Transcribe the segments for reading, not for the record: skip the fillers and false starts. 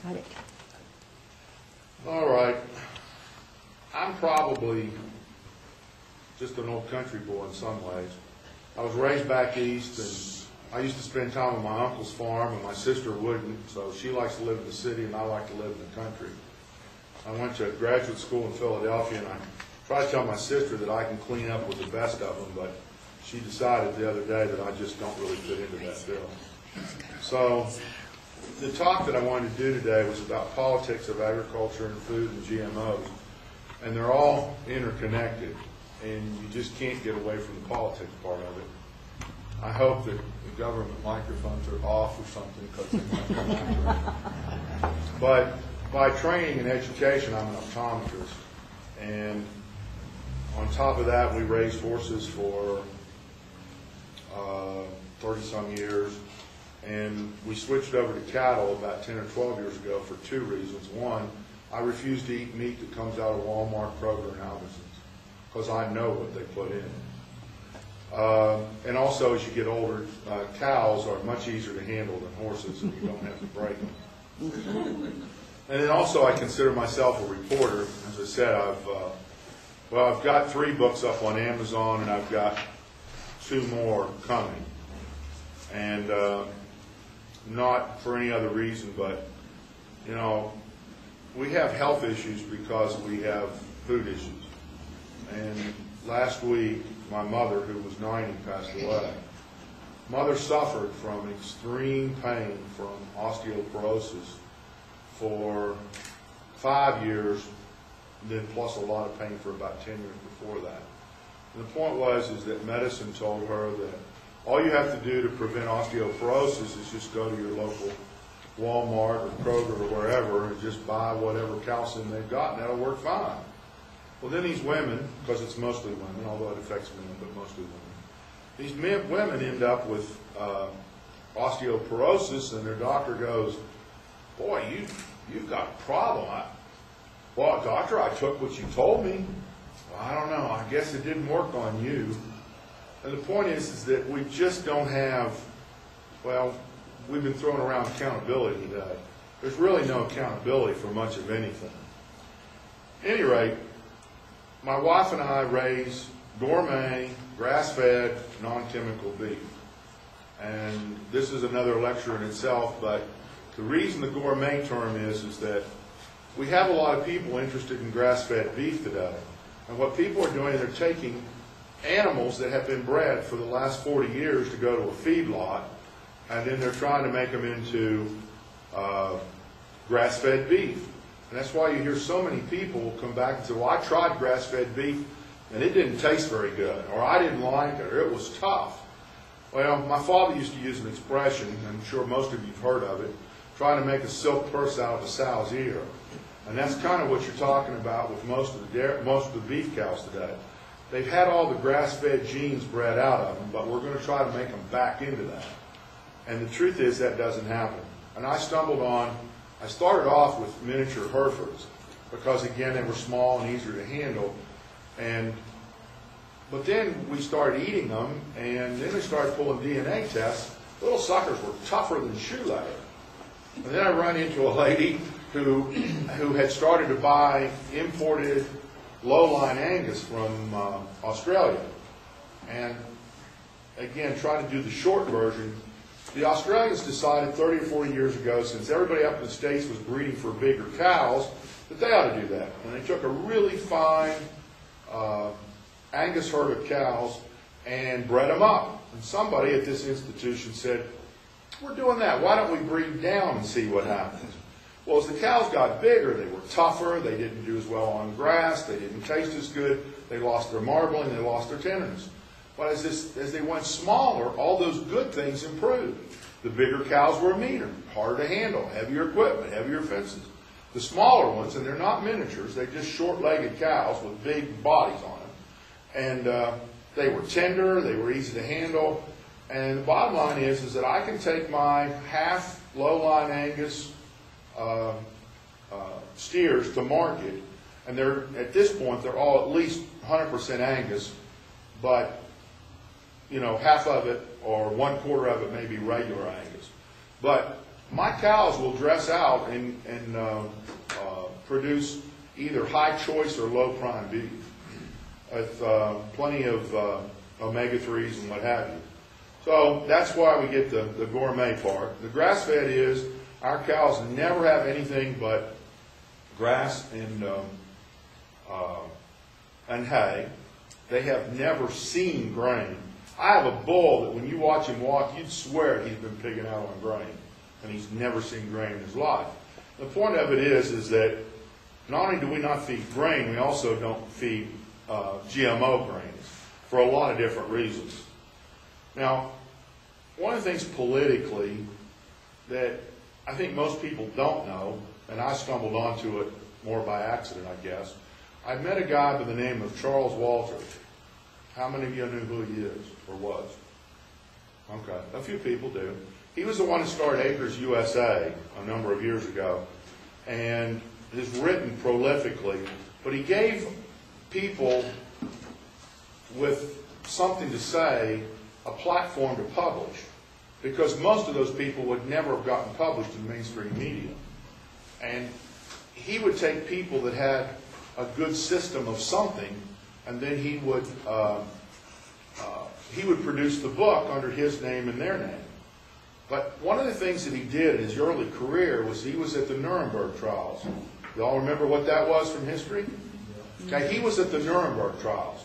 Got it. All right. I'm probably just an old country boy in some ways. I was raised back east, and I used to spend time on my uncle's farm, and my sister wouldn't, so she likes to live in the city, and I like to live in the country. I went to graduate school in Philadelphia, and I tried to tell my sister that I can clean up with the best of them, but she decided the other day that I just don't really fit into that bill. So the talk that I wanted to do today was about politics of agriculture and food and GMOs. And they're all interconnected, and you just can't get away from the politics part of it. I hope that the government microphones are off or something, because they might come after it. But by training and education, I'm an optometrist. And on top of that, we raised horses for 30-some years. And we switched over to cattle about 10 or 12 years ago for two reasons. One, I refuse to eat meat that comes out of Walmart, Kroger, and Albertsons, because I know what they put in. And also, as you get older, cows are much easier to handle than horses, and you don't have to break them. And then also, I consider myself a reporter. As I said, I've got 3 books up on Amazon, and I've got 2 more coming. And not for any other reason, but, you know, we have health issues because we have food issues. And last week, my mother, who was 90, passed away. Mother suffered from extreme pain from osteoporosis for 5 years, then plus a lot of pain for about 10 years before that. And the point is that medicine told her that all you have to do to prevent osteoporosis is just go to your local Walmart or Kroger or wherever and just buy whatever calcium they've got, and that'll work fine. Well, then these women, because it's mostly women, although it affects men, but mostly women, these women end up with osteoporosis, and their doctor goes, "Boy, you've got a problem." "Well, doctor, I took what you told me." "Well, I don't know. I guess it didn't work on you." And the point is that we just don't have, well, we've been throwing around accountability today. There's really no accountability for much of anything. At any rate, my wife and I raise gourmet, grass-fed, non-chemical beef. And this is another lecture in itself, but the reason the gourmet term is that we have a lot of people interested in grass-fed beef today. And what people are doing, they're taking animals that have been bred for the last 40 years to go to a feedlot, and then they're trying to make them into grass-fed beef. And that's why you hear so many people come back and say, "Well, I tried grass-fed beef, and it didn't taste very good," or "I didn't like it," or "it was tough." Well, my father used to use an expression, I'm sure most of you have heard of it, trying to make a silk purse out of a sow's ear. And that's kind of what you're talking about with most of the beef cows today. They've had all the grass-fed genes bred out of them, but we're going to try to make them back into that. And the truth is that doesn't happen. And I started off with miniature Herefords because, again, they were small and easier to handle. But then we started eating them, and then we started pulling DNA tests. Little suckers were tougher than shoe leather. And then I run into a lady who had started to buy imported low-line Angus from Australia. And again, try to do the short version. The Australians decided 30 or 40 years ago, since everybody up in the States was breeding for bigger cows, that they ought to do that. And they took a really fine Angus herd of cows and bred them up. And somebody at this institution said, "We're doing that. Why don't we breed down and see what happens?" Well, as the cows got bigger, they were tougher, they didn't do as well on grass, they didn't taste as good, they lost their marbling, they lost their tenderness. But as they went smaller, all those good things improved. The bigger cows were meaner, harder to handle, heavier equipment, heavier fences. The smaller ones, and they're not miniatures, they're just short-legged cows with big bodies on them. And they were tender, they were easy to handle. And the bottom line is that I can take my half low-line Angus steers to market, and they're at this point they're all at least 100% Angus, but half of it or 1/4 of it may be regular Angus. But my cows will dress out and produce either high choice or low prime beef with plenty of omega-3s and what have you. So that's why we get the gourmet part. The grass-fed is our cows never have anything but grass and hay. They have never seen grain. I have a bull that when you watch him walk, you'd swear he's been pigging out on grain, and he's never seen grain in his life. The point of it is that not only do we not feed grain, we also don't feed GMO grains for a lot of different reasons. Now, one of the things politically that I think most people don't know, and I stumbled onto it more by accident, I guess, I met a guy by the name of Charles Walter. How many of you know who he is or was? Okay, a few people do. He was the one who started Acres USA a number of years ago and has written prolifically, but he gave people with something to say a platform to publish, because most of those people would never have gotten published in mainstream media. And he would take people that had a good system of something, and then he would produce the book under his name and their name. But one of the things that he did in his early career was he was at the Nuremberg trials. You all remember what that was from history? Okay, he was at the Nuremberg trials.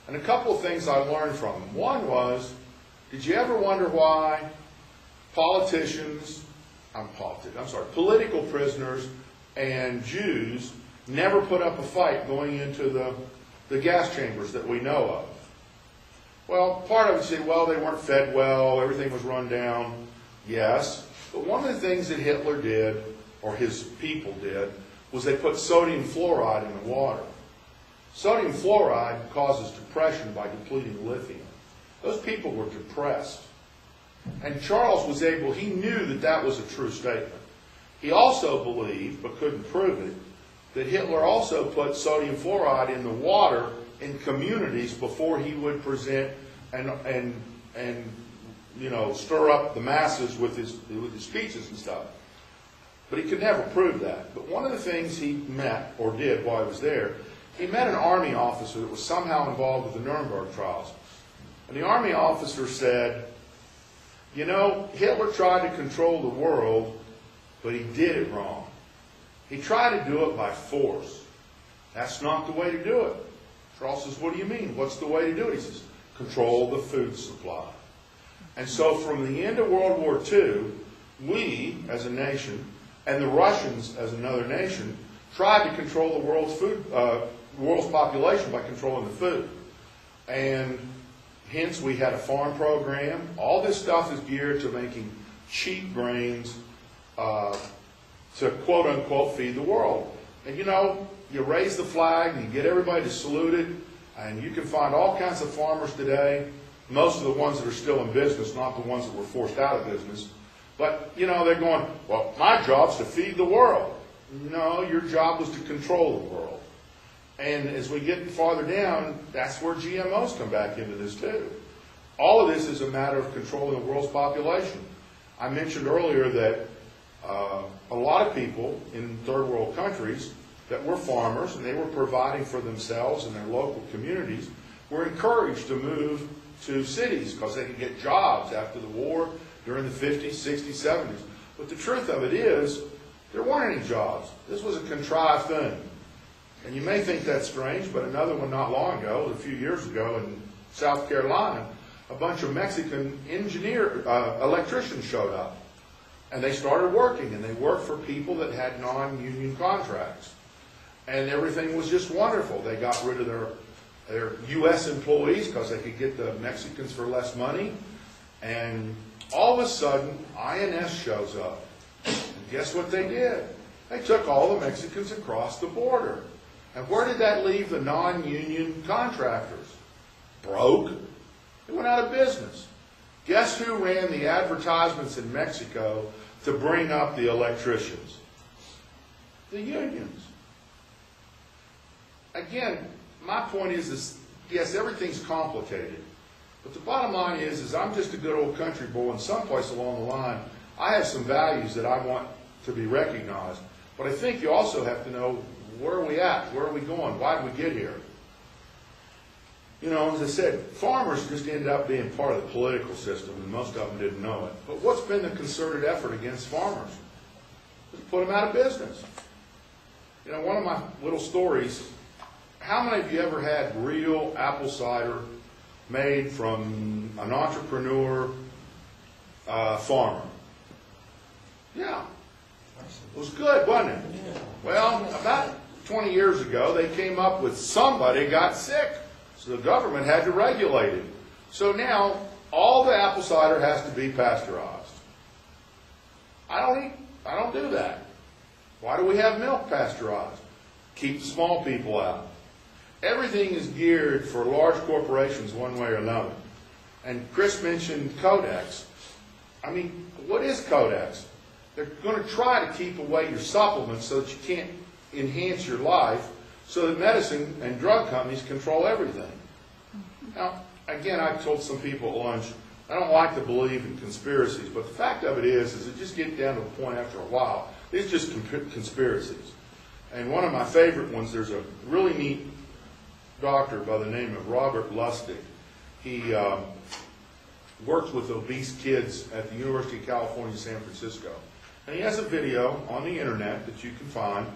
And a couple of things I learned from him. One was, did you ever wonder why political prisoners and Jews never put up a fight going into the gas chambers that we know of? Well, part of it said, well, they weren't fed well, everything was run down. Yes, but one of the things that Hitler did, or his people did, was they put sodium fluoride in the water. Sodium fluoride causes depression by depleting lithium. Those people were depressed. And Charles was able, he knew that that was a true statement. He also believed, but couldn't prove it, that Hitler also put sodium fluoride in the water in communities before he would present and stir up the masses with his speeches and stuff. But he could never prove that. But one of the things he met, or did while he was there, he met an army officer that was somehow involved with the Nuremberg trials. And the army officer said, you know, Hitler tried to control the world, but he did it wrong. He tried to do it by force. That's not the way to do it. Charles says, what do you mean? What's the way to do it? He says, control the food supply. And so from the end of World War II, we, as a nation, and the Russians, as another nation, tried to control the world's population by controlling the food. And hence we had a farm program. All this stuff is geared to making cheap grains to quote-unquote feed the world. And you know, you raise the flag and you get everybody to salute it, and you can find all kinds of farmers today, most of the ones that are still in business, not the ones that were forced out of business. But, you know, they're going, well, my job's to feed the world. No, your job was to control the world. And as we get farther down, that's where GMOs come back into this too. All of this is a matter of controlling the world's population. I mentioned earlier that a lot of people in third world countries that were farmers and they were providing for themselves and their local communities were encouraged to move to cities because they could get jobs after the war during the 50s, 60s, 70s. But the truth of it is, there weren't any jobs. This was a contrived thing. And you may think that's strange, but another one not long ago, a few years ago in South Carolina, a bunch of Mexican electricians showed up. And they started working, and they worked for people that had non-union contracts. And everything was just wonderful. They got rid of their U.S. employees because they could get the Mexicans for less money. And all of a sudden, INS shows up. And guess what they did? They took all the Mexicans across the border. And where did that leave the non-union contractors? Broke. They went out of business. Guess who ran the advertisements in Mexico to bring up the electricians? The unions. Again, my point is yes, everything's complicated. But the bottom line is I'm just a good old country boy, and someplace along the line, I have some values that I want to be recognized, but I think you also have to know, where are we at? Where are we going? Why did we get here? You know, as I said, farmers just ended up being part of the political system, and most of them didn't know it. But what's been the concerted effort against farmers? Just put them out of business. You know, one of my little stories, how many of you ever had real apple cider made from an entrepreneur farmer? Yeah. It was good, wasn't it? Yeah. Well, about 20 years ago, they came up with somebody got sick, so the government had to regulate it. So now, all the apple cider has to be pasteurized. I don't do that. Why do we have milk pasteurized? Keep the small people out. Everything is geared for large corporations one way or another. And Chris mentioned Codex. I mean, what is Codex? They're going to try to keep away your supplements so that you can't enhance your life, so that medicine and drug companies control everything. Now, again, I told some people at lunch, I don't like to believe in conspiracies, but the fact of it is it just gets down to the point after a while, it's just conspiracies. And one of my favorite ones, there's a really neat doctor by the name of Robert Lustig. He works with obese kids at the University of California, San Francisco. And he has a video on the internet that you can find.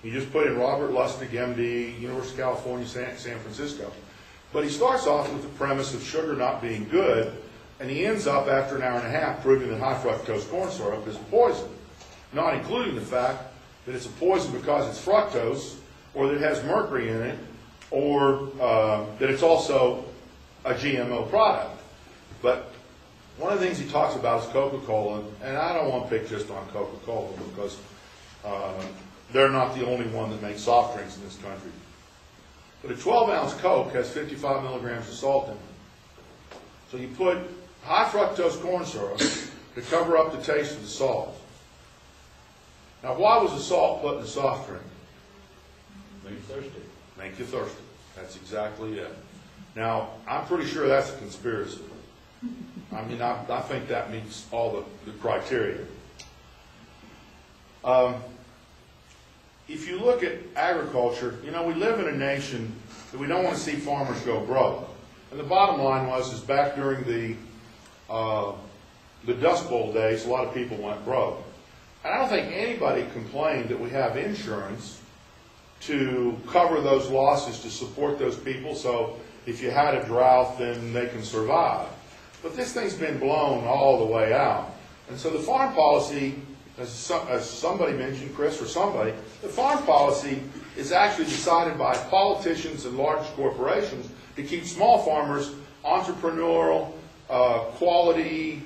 You just put in Robert Lustig, MD, University of California, San Francisco. But he starts off with the premise of sugar not being good, and he ends up after an hour and a half proving that high fructose corn syrup is a poison, not including the fact that it's a poison because it's fructose, or that it has mercury in it, or that it's also a GMO product. But one of the things he talks about is Coca-Cola, and I don't want to pick just on Coca-Cola because they're not the only one that makes soft drinks in this country. But a 12-ounce Coke has 55 milligrams of salt in it. So you put high fructose corn syrup to cover up the taste of the salt. Now, why was the salt put in a soft drink? Make you thirsty. Make you thirsty. That's exactly it. Now, I'm pretty sure that's a conspiracy. I mean, I think that meets all the criteria. If you look at agriculture, you know, we live in a nation that we don't want to see farmers go broke. And the bottom line is back during the Dust Bowl days, a lot of people went broke. And I don't think anybody complained that we have insurance to cover those losses to support those people, so if you had a drought, then they can survive. But this thing's been blown all the way out. And so the farm policy, as somebody mentioned, Chris or somebody, the farm policy is actually decided by politicians and large corporations to keep small farmers entrepreneurial, quality,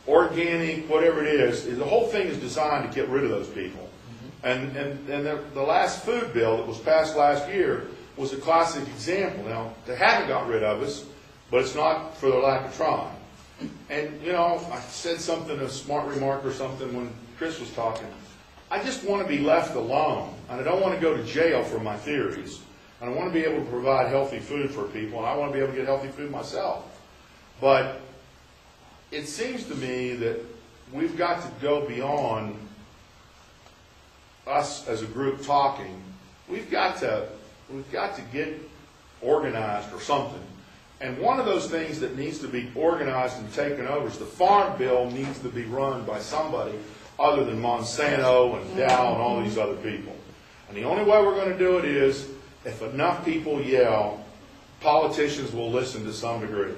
organic, whatever it is. The whole thing is designed to get rid of those people. And the last food bill that was passed last year was a classic example. Now, they haven't got rid of us, but it's not for the lack of trying. And, you know, I said something, a smart remark or something when Chris was talking. I just want to be left alone, and I don't want to go to jail for my theories. And I want to be able to provide healthy food for people, and I want to be able to get healthy food myself. But it seems to me that we've got to go beyond us as a group talking. We've got to get organized or something. And one of those things that needs to be organized and taken over is the farm bill needs to be run by somebody other than Monsanto and Dow and all these other people. And the only way we're going to do it is if enough people yell, politicians will listen to some degree.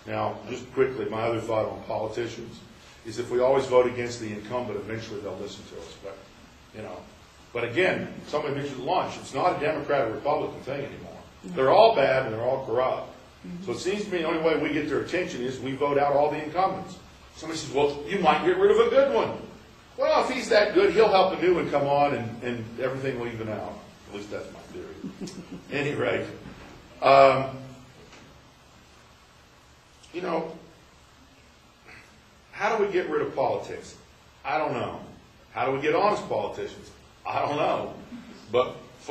Now, just quickly, my other thought on politicians is if we always vote against the incumbent, eventually they'll listen to us. But, you know, but again, somebody mentioned lunch. It's not a Democrat or Republican thing anymore. They're all bad and they're all corrupt. So it seems to me the only way we get their attention is we vote out all the incumbents. Somebody says, well, you might get rid of a good one. Well, if he's that good, he'll help a new one come on and everything will even out. At least that's my theory. At any rate, you know, how do we get rid of politics? I don't know. How do we get honest politicians? I don't know. But